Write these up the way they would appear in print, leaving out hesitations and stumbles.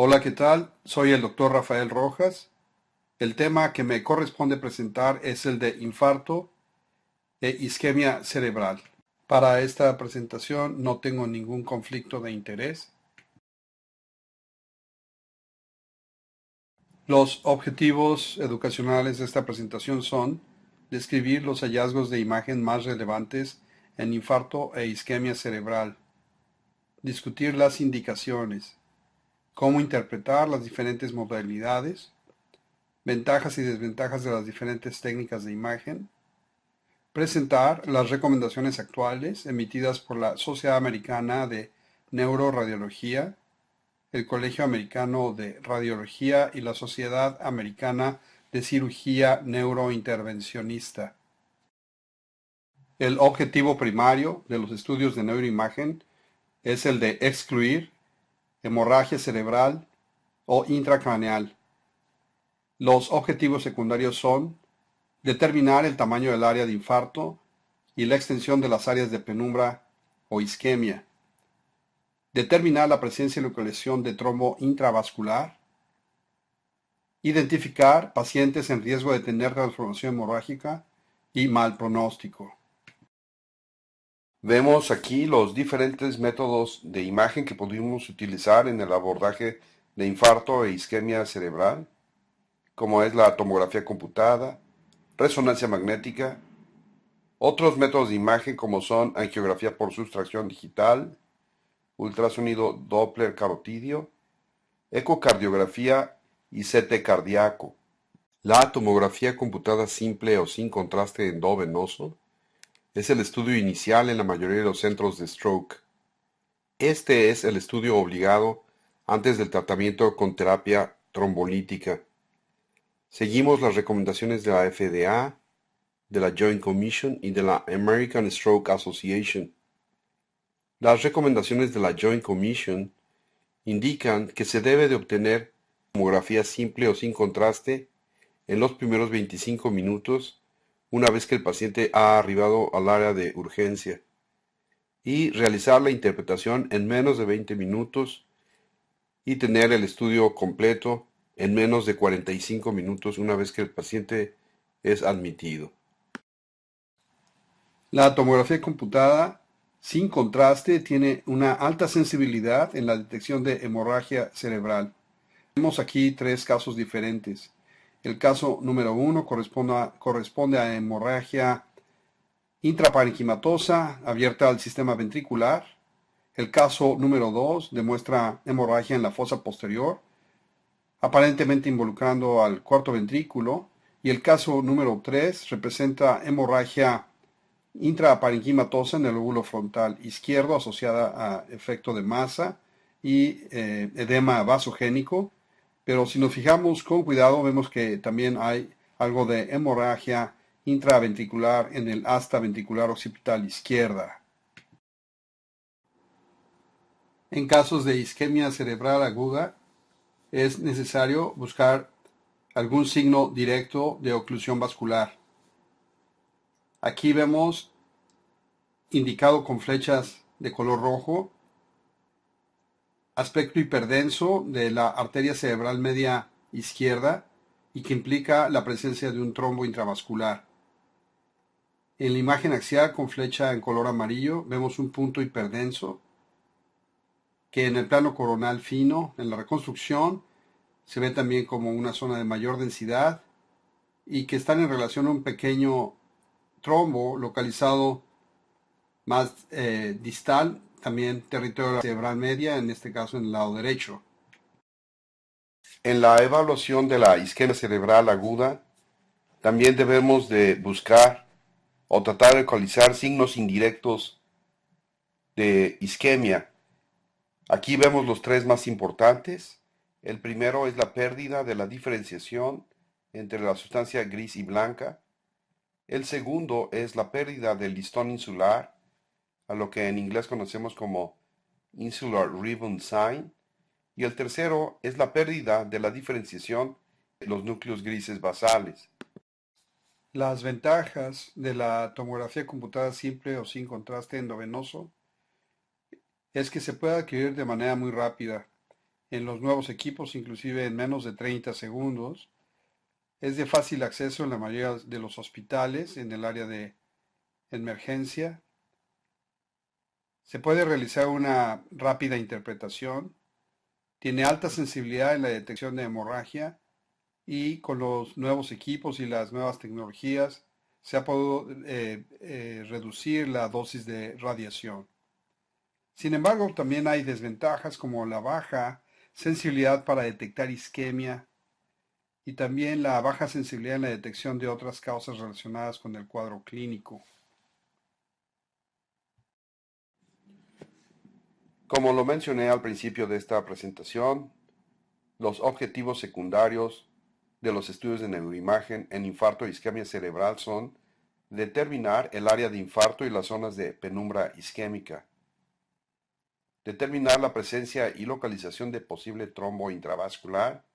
Hola, ¿qué tal? Soy el doctor Rafael Rojas. El tema que me corresponde presentar es el de infarto e isquemia cerebral. Para esta presentación no tengo ningún conflicto de interés. Los objetivos educacionales de esta presentación son describir los hallazgos de imagen más relevantes en infarto e isquemia cerebral, discutir las indicaciones, cómo interpretar las diferentes modalidades, ventajas y desventajas de las diferentes técnicas de imagen, presentar las recomendaciones actuales emitidas por la Sociedad Americana de Neuroradiología, el Colegio Americano de Radiología y la Sociedad Americana de Cirugía Neurointervencionista. El objetivo primario de los estudios de neuroimagen es el de excluir hemorragia cerebral o intracraneal. Los objetivos secundarios son determinar el tamaño del área de infarto y la extensión de las áreas de penumbra o isquemia. Determinar la presencia y localización de trombo intravascular. Identificar pacientes en riesgo de tener transformación hemorrágica y mal pronóstico. Vemos aquí los diferentes métodos de imagen que pudimos utilizar en el abordaje de infarto e isquemia cerebral, como es la tomografía computada, resonancia magnética, otros métodos de imagen como son angiografía por sustracción digital, ultrasonido Doppler carotidio, ecocardiografía y CT cardíaco. La tomografía computada simple o sin contraste endovenoso es el estudio inicial en la mayoría de los centros de stroke. Este es el estudio obligado antes del tratamiento con terapia trombolítica. Seguimos las recomendaciones de la FDA, de la Joint Commission y de la American Stroke Association. Las recomendaciones de la Joint Commission indican que se debe de obtener tomografía simple o sin contraste en los primeros 25 minutos una vez que el paciente ha arribado al área de urgencia y realizar la interpretación en menos de 20 minutos y tener el estudio completo en menos de 45 minutos una vez que el paciente es admitido. La tomografía computada sin contraste tiene una alta sensibilidad en la detección de hemorragia cerebral. Tenemos aquí tres casos diferentes. El caso número 1 corresponde a hemorragia intraparenquimatosa abierta al sistema ventricular. El caso número 2 demuestra hemorragia en la fosa posterior, aparentemente involucrando al cuarto ventrículo. Y el caso número 3 representa hemorragia intraparenquimatosa en el lóbulo frontal izquierdo asociada a efecto de masa y edema vasogénico. Pero si nos fijamos con cuidado, vemos que también hay algo de hemorragia intraventricular en el asta ventricular occipital izquierda. En casos de isquemia cerebral aguda, es necesario buscar algún signo directo de oclusión vascular. Aquí vemos indicado con flechas de color rojo aspecto hiperdenso de la arteria cerebral media izquierda y que implica la presencia de un trombo intravascular. En la imagen axial con flecha en color amarillo vemos un punto hiperdenso que en el plano coronal fino, en la reconstrucción, se ve también como una zona de mayor densidad y que están en relación a un pequeño trombo localizado más distal, también territorio cerebral media, en este caso en el lado derecho. En la evaluación de la isquemia cerebral aguda, también debemos de buscar o tratar de localizar signos indirectos de isquemia. Aquí vemos los tres más importantes. El primero es la pérdida de la diferenciación entre la sustancia gris y blanca. El segundo es la pérdida del listón insular, a lo que en inglés conocemos como insular ribbon sign. Y el tercero es la pérdida de la diferenciación de los núcleos grises basales. Las ventajas de la tomografía computada simple o sin contraste endovenoso es que se puede adquirir de manera muy rápida. en los nuevos equipos, inclusive en menos de 30 segundos. Es de fácil acceso en la mayoría de los hospitales, en el área de emergencia. Se puede realizar una rápida interpretación. Tiene alta sensibilidad en la detección de hemorragia y con los nuevos equipos y las nuevas tecnologías se ha podido reducir la dosis de radiación. Sin embargo, también hay desventajas como la baja sensibilidad para detectar isquemia y también la baja sensibilidad en la detección de otras causas relacionadas con el cuadro clínico. Como lo mencioné al principio de esta presentación, los objetivos secundarios de los estudios de neuroimagen en infarto e isquemia cerebral son determinar el área de infarto y las zonas de penumbra isquémica, determinar la presencia y localización de posible trombo intravascular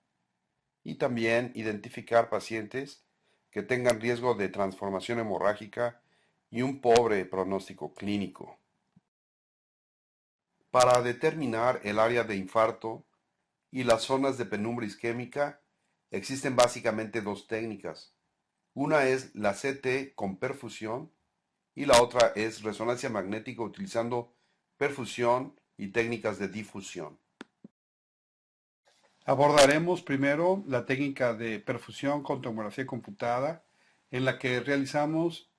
y también identificar pacientes que tengan riesgo de transformación hemorrágica y un pobre pronóstico clínico. Para determinar el área de infarto y las zonas de penumbra isquémica, existen básicamente dos técnicas. Una es la CT con perfusión y la otra es resonancia magnética utilizando perfusión y técnicas de difusión. Abordaremos primero la técnica de perfusión con tomografía computada, en la que realizamos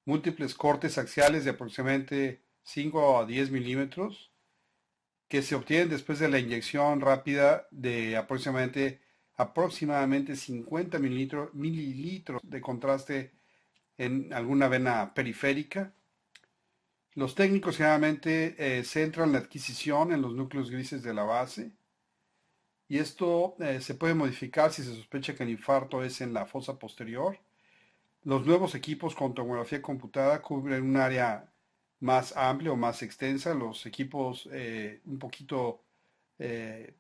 múltiples cortes axiales de aproximadamente 5 a 10 milímetros que se obtienen después de la inyección rápida de aproximadamente 50 mililitros de contraste en alguna vena periférica. Los técnicos generalmente centran la adquisición en los núcleos grises de la base y esto se puede modificar si se sospecha que el infarto es en la fosa posterior. Los nuevos equipos con tomografía computada cubren un área más amplia o más extensa. Los equipos un poquito eh,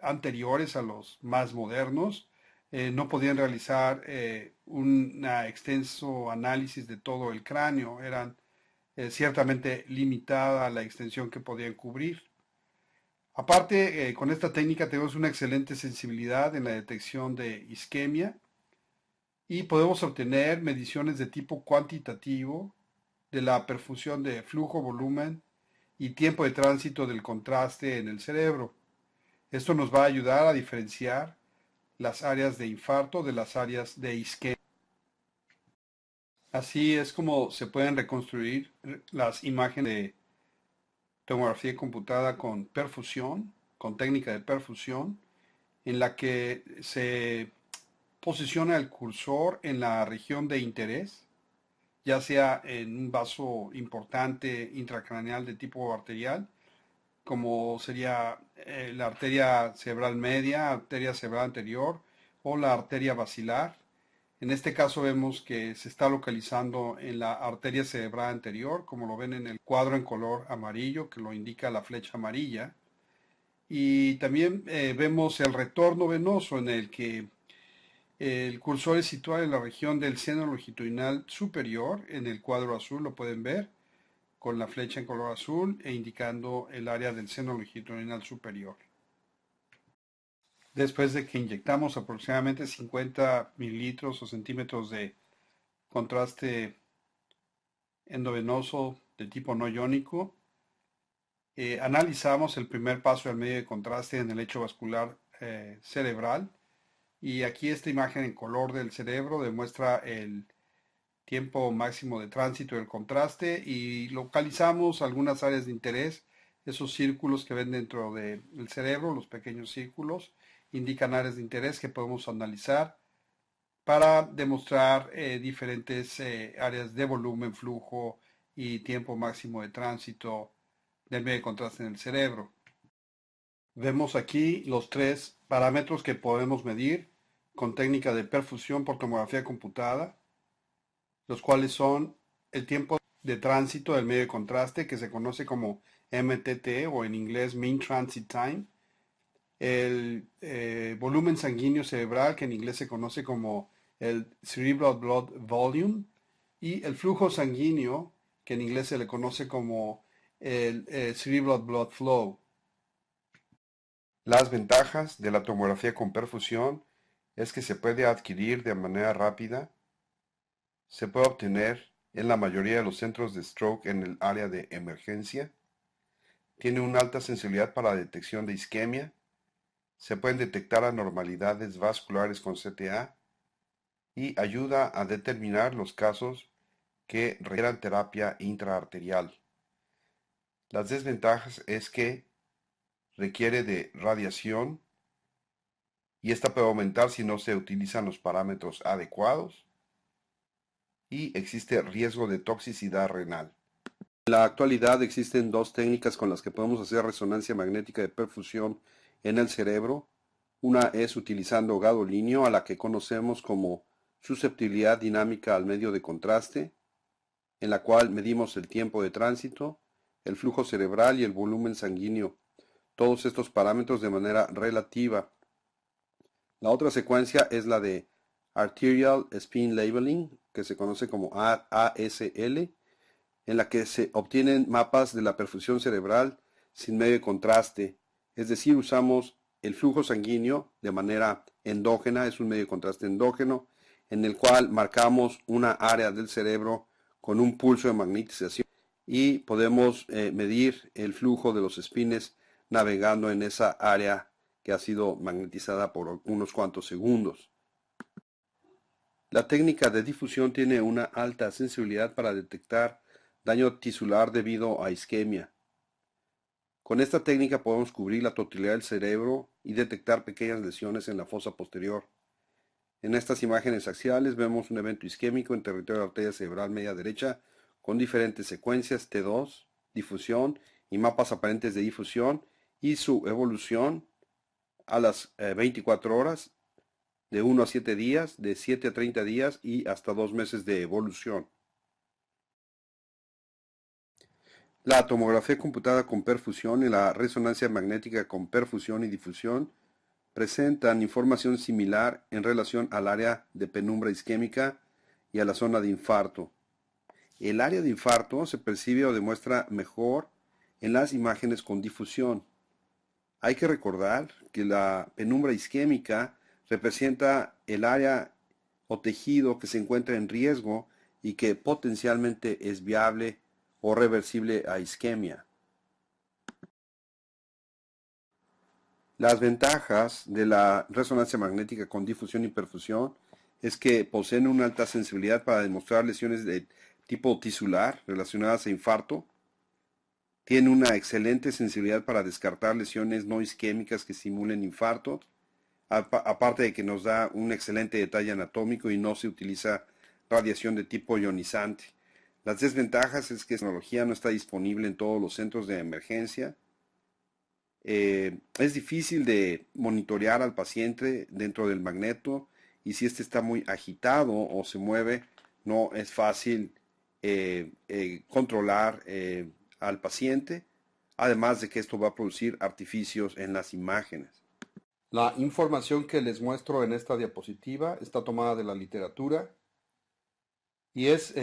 anteriores a los más modernos no podían realizar un extenso análisis de todo el cráneo. Eran ciertamente limitada la extensión que podían cubrir. Aparte, con esta técnica tenemos una excelente sensibilidad en la detección de isquemia y podemos obtener mediciones de tipo cuantitativo de la perfusión de flujo, volumen y tiempo de tránsito del contraste en el cerebro. Esto nos va a ayudar a diferenciar las áreas de infarto de las áreas de isquemia. Así es como se pueden reconstruir las imágenes de tomografía computada con perfusión, con técnica de perfusión, en la que se posiciona el cursor en la región de interés, ya sea en un vaso importante intracraneal de tipo arterial, como sería la arteria cerebral media, arteria cerebral anterior o la arteria basilar. En este caso vemos que se está localizando en la arteria cerebral anterior, como lo ven en el cuadro en color amarillo, que lo indica la flecha amarilla. Y también vemos el retorno venoso en el que el cursor es situado en la región del seno longitudinal superior, en el cuadro azul lo pueden ver, con la flecha en color azul e indicando el área del seno longitudinal superior. Después de que inyectamos aproximadamente 50 mililitros o centímetros de contraste endovenoso de tipo no iónico, analizamos el primer paso del medio de contraste en el lecho vascular cerebral y aquí esta imagen en color del cerebro demuestra el tiempo máximo de tránsito del contraste y localizamos algunas áreas de interés. Esos círculos que ven dentro del cerebro, los pequeños círculos, indican áreas de interés que podemos analizar para demostrar diferentes áreas de volumen, flujo y tiempo máximo de tránsito del medio de contraste en el cerebro. Vemos aquí los tres parámetros que podemos medir con técnica de perfusión por tomografía computada, los cuales son el tiempo de tránsito del medio de contraste, que se conoce como MTT o en inglés Mean Transit Time, el volumen sanguíneo cerebral, que en inglés se conoce como el Cerebral Blood Volume, y el flujo sanguíneo, que en inglés se le conoce como el Cerebral Blood Flow. Las ventajas de la tomografía con perfusión es que se puede adquirir de manera rápida, se puede obtener en la mayoría de los centros de stroke en el área de emergencia, tiene una alta sensibilidad para la detección de isquemia, se pueden detectar anormalidades vasculares con CTA y ayuda a determinar los casos que requieran terapia intraarterial. Las desventajas es que requiere de radiación y esta puede aumentar si no se utilizan los parámetros adecuados y existe riesgo de toxicidad renal. En la actualidad existen dos técnicas con las que podemos hacer resonancia magnética de perfusión en el cerebro. Una es utilizando gadolinio, a la que conocemos como susceptibilidad dinámica al medio de contraste, en la cual medimos el tiempo de tránsito, el flujo cerebral y el volumen sanguíneo, todos estos parámetros de manera relativa. La otra secuencia es la de Arterial Spin Labeling, que se conoce como ASL, en la que se obtienen mapas de la perfusión cerebral sin medio de contraste, es decir, usamos el flujo sanguíneo de manera endógena, es un medio de contraste endógeno, en el cual marcamos una área del cerebro con un pulso de magnetización y podemos medir el flujo de los espines navegando en esa área que ha sido magnetizada por unos cuantos segundos. La técnica de difusión tiene una alta sensibilidad para detectar daño tisular debido a isquemia. Con esta técnica podemos cubrir la totalidad del cerebro y detectar pequeñas lesiones en la fosa posterior. En estas imágenes axiales vemos un evento isquémico en territorio de la arteria cerebral media derecha con diferentes secuencias T2, difusión y mapas aparentes de difusión y su evolución a las 24 horas, de 1 a 7 días, de 7 a 30 días y hasta 2 meses de evolución. La tomografía computada con perfusión y la resonancia magnética con perfusión y difusión presentan información similar en relación al área de penumbra isquémica y a la zona de infarto. El área de infarto se percibe o demuestra mejor en las imágenes con difusión. Hay que recordar que la penumbra isquémica representa el área o tejido que se encuentra en riesgo y que potencialmente es viable o reversible a isquemia. Las ventajas de la resonancia magnética con difusión y perfusión es que poseen una alta sensibilidad para demostrar lesiones de tipo tisular relacionadas a infarto, tiene una excelente sensibilidad para descartar lesiones no isquémicas que simulen infarto, aparte de que nos da un excelente detalle anatómico y no se utiliza radiación de tipo ionizante. Las desventajas es que esta tecnología no está disponible en todos los centros de emergencia. Es difícil de monitorear al paciente dentro del magneto y si éste está muy agitado o se mueve, no es fácil controlar al paciente, además de que esto va a producir artificios en las imágenes. La información que les muestro en esta diapositiva está tomada de la literatura y es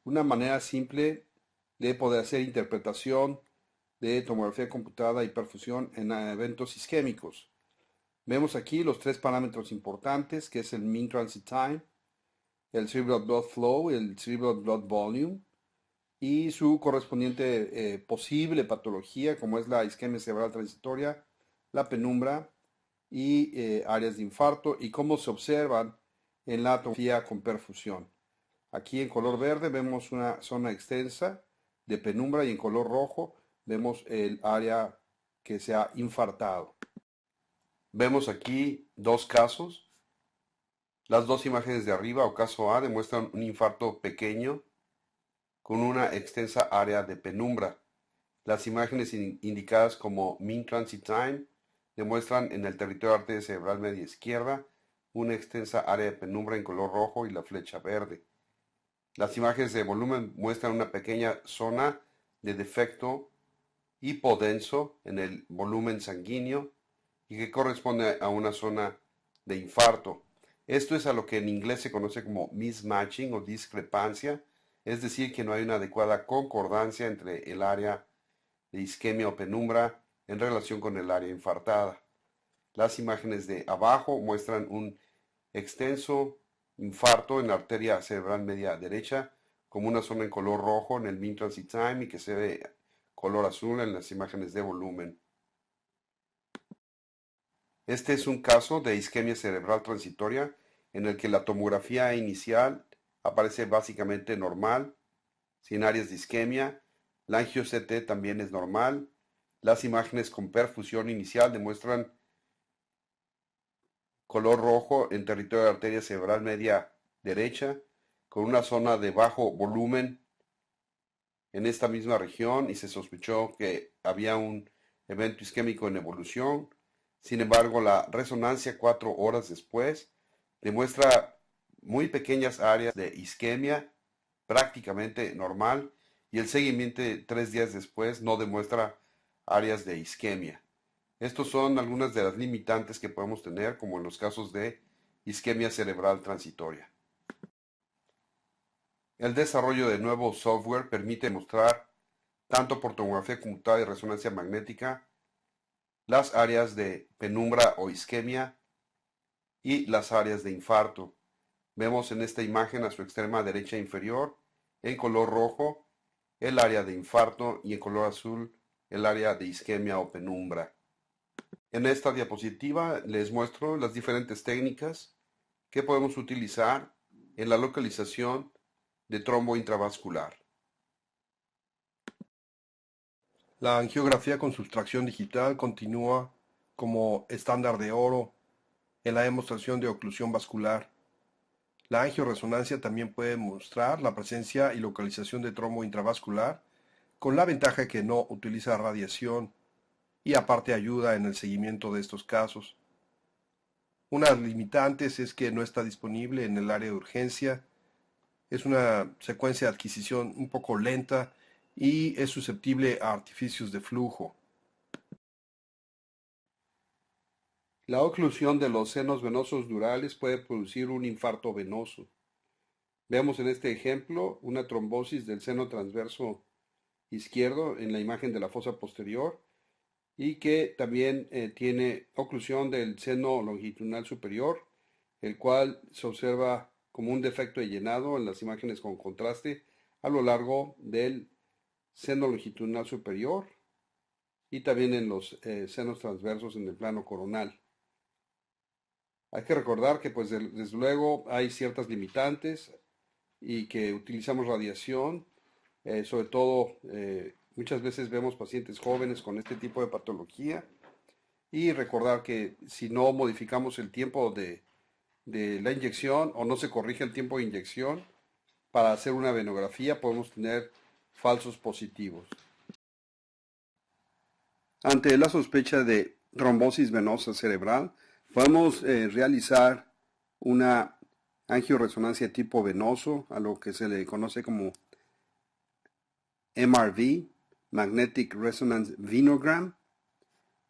una manera simple de poder hacer interpretación de tomografía computada y perfusión en eventos isquémicos. Vemos aquí los tres parámetros importantes, que es el mean transit time, el cerebral blood flow, el cerebral blood volume y su correspondiente posible patología, como es la isquemia cerebral transitoria, la penumbra y áreas de infarto, y cómo se observan en la tomografía con perfusión. Aquí en color verde vemos una zona extensa de penumbra y en color rojo vemos el área que se ha infartado. Vemos aquí dos casos. Las dos imágenes de arriba o caso A demuestran un infarto pequeño con una extensa área de penumbra. Las imágenes indicadas como mean transit time demuestran en el territorio arteria cerebral media izquierda una extensa área de penumbra en color rojo y la flecha verde. Las imágenes de volumen muestran una pequeña zona de defecto hipodenso en el volumen sanguíneo y que corresponde a una zona de infarto. Esto es a lo que en inglés se conoce como mismatching o discrepancia, es decir, que no hay una adecuada concordancia entre el área de isquemia o penumbra en relación con el área infartada. Las imágenes de abajo muestran un extenso infarto en la arteria cerebral media derecha, como una zona en color rojo en el mean transit time y que se ve color azul en las imágenes de volumen. Este es un caso de isquemia cerebral transitoria en el que la tomografía inicial aparece básicamente normal, sin áreas de isquemia. La angio-CT también es normal. Las imágenes con perfusión inicial demuestran color rojo en territorio de arteria cerebral media derecha, con una zona de bajo volumen en esta misma región y se sospechó que había un evento isquémico en evolución. Sin embargo, la resonancia 4 horas después demuestra muy pequeñas áreas de isquemia, prácticamente normal, y el seguimiento 3 días después no demuestra áreas de isquemia. Estos son algunas de las limitantes que podemos tener, como en los casos de isquemia cerebral transitoria. El desarrollo de nuevo software permite mostrar, tanto por tomografía computada y resonancia magnética, las áreas de penumbra o isquemia y las áreas de infarto. Vemos en esta imagen a su extrema derecha inferior, en color rojo, el área de infarto y en color azul, el área de isquemia o penumbra. En esta diapositiva les muestro las diferentes técnicas que podemos utilizar en la localización de trombo intravascular. La angiografía con sustracción digital continúa como estándar de oro en la demostración de oclusión vascular. La angioresonancia también puede mostrar la presencia y localización de trombo intravascular, con la ventaja que no utiliza radiación y aparte ayuda en el seguimiento de estos casos. Unas limitantes es que no está disponible en el área de urgencia, es una secuencia de adquisición un poco lenta y es susceptible a artificios de flujo. La oclusión de los senos venosos durales puede producir un infarto venoso. Vemos en este ejemplo una trombosis del seno transverso izquierdo en la imagen de la fosa posterior y que también tiene oclusión del seno longitudinal superior, el cual se observa como un defecto de llenado en las imágenes con contraste a lo largo del seno longitudinal superior y también en los senos transversos en el plano coronal. Hay que recordar que pues desde luego hay ciertas limitantes y que utilizamos radiación, sobre todo muchas veces vemos pacientes jóvenes con este tipo de patología y recordar que si no modificamos el tiempo de la inyección o no se corrige el tiempo de inyección para hacer una venografía podemos tener falsos positivos. Ante la sospecha de trombosis venosa cerebral, podemos realizar una angioresonancia tipo venoso, a lo que se le conoce como MRV, Magnetic Resonance Venogram,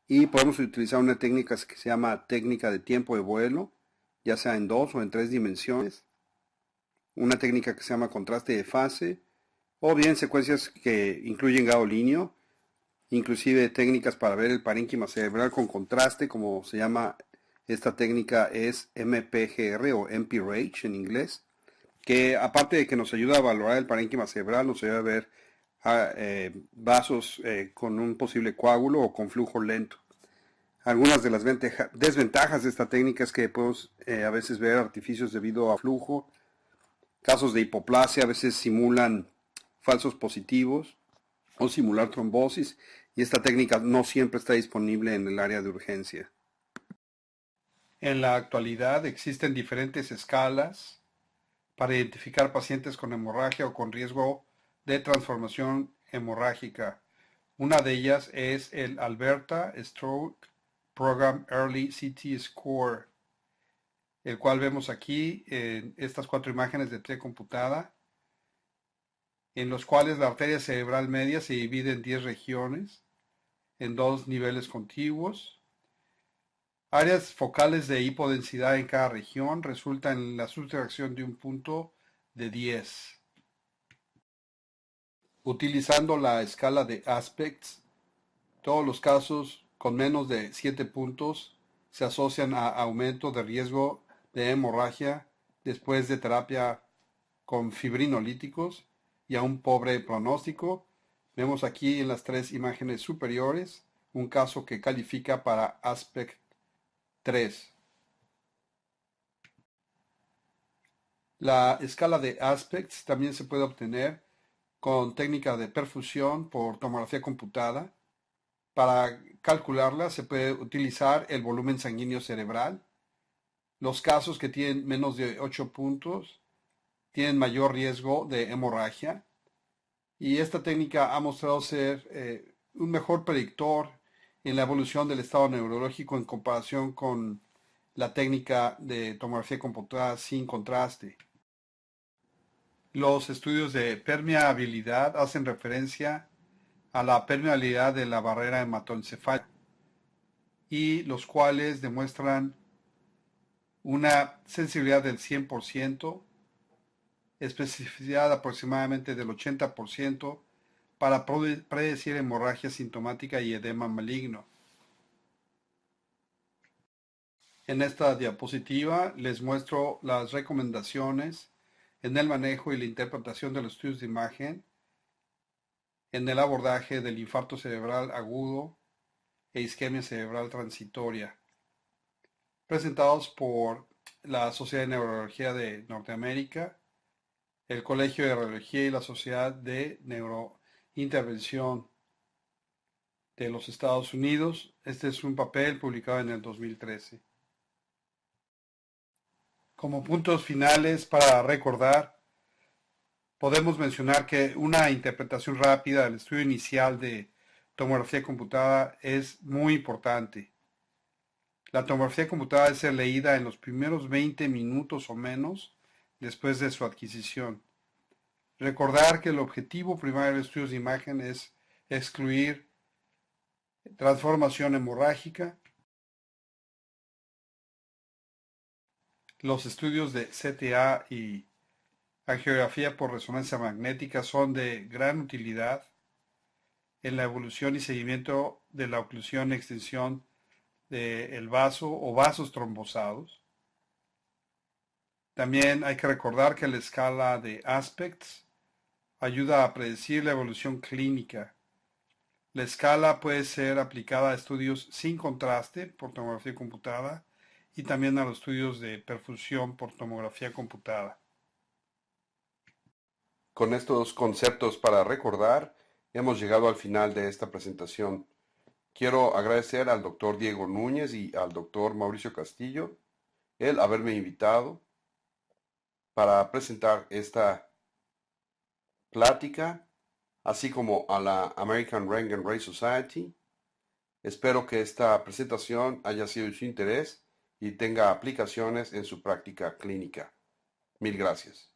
y podemos utilizar una técnica que se llama técnica de tiempo de vuelo, ya sea en 2 o en 3 dimensiones, una técnica que se llama contraste de fase, o bien secuencias que incluyen gadolinio, inclusive técnicas para ver el parénquima cerebral con contraste, como se llama esta técnica es MPGR o MPRAGE en inglés, que aparte de que nos ayuda a valorar el parénquima cerebral, nos ayuda a ver vasos con un posible coágulo o con flujo lento. Algunas de las desventajas de esta técnica es que podemos a veces ver artificios debido a flujo, casos de hipoplasia a veces simulan falsos positivos o simular trombosis, y esta técnica no siempre está disponible en el área de urgencia. En la actualidad existen diferentes escalas para identificar pacientes con hemorragia o con riesgo de transformación hemorrágica. Una de ellas es el Alberta Stroke Program Early CT Score, el cual vemos aquí en estas 4 imágenes de T computada, en los cuales la arteria cerebral media se divide en 10 regiones, en 2 niveles contiguos. Áreas focales de hipodensidad en cada región resultan en la sustracción de un punto de 10. Utilizando la escala de Aspects, todos los casos con menos de 7 puntos se asocian a aumento de riesgo de hemorragia después de terapia con fibrinolíticos y a un pobre pronóstico. Vemos aquí en las tres imágenes superiores un caso que califica para Aspect 3. La escala de Aspects también se puede obtener con técnica de perfusión por tomografía computada. Para calcularla se puede utilizar el volumen sanguíneo cerebral. Los casos que tienen menos de 8 puntos tienen mayor riesgo de hemorragia y esta técnica ha mostrado ser un mejor predictor en la evolución del estado neurológico en comparación con la técnica de tomografía computada sin contraste. Los estudios de permeabilidad hacen referencia a la permeabilidad de la barrera hematoencefálica y los cuales demuestran una sensibilidad del 100%, especificidad aproximadamente del 80% para predecir hemorragia sintomática y edema maligno. En esta diapositiva les muestro las recomendaciones en el manejo y la interpretación de los estudios de imagen en el abordaje del infarto cerebral agudo e isquemia cerebral transitoria, presentados por la Sociedad de Neurología de Norteamérica, el Colegio de Radiología y la Sociedad de Neurointervención de los Estados Unidos. Este es un papel publicado en el 2013. Como puntos finales para recordar, podemos mencionar que una interpretación rápida del estudio inicial de tomografía computada es muy importante. La tomografía computada debe ser leída en los primeros 20 minutos o menos después de su adquisición. Recordar que el objetivo primario de estudios de imagen es excluir transformación hemorrágica. Los estudios de CTA y angiografía por resonancia magnética son de gran utilidad en la evolución y seguimiento de la oclusión y extensión del vaso o vasos trombosados. También hay que recordar que la escala de Aspects ayuda a predecir la evolución clínica. La escala puede ser aplicada a estudios sin contraste por tomografía computada y también a los estudios de perfusión por tomografía computada. Con estos conceptos para recordar, hemos llegado al final de esta presentación. Quiero agradecer al doctor Diego Núñez y al doctor Mauricio Castillo el haberme invitado para presentar esta plática, así como a la American Röntgen Ray Society. Espero que esta presentación haya sido de su interés y tenga aplicaciones en su práctica clínica. Mil gracias.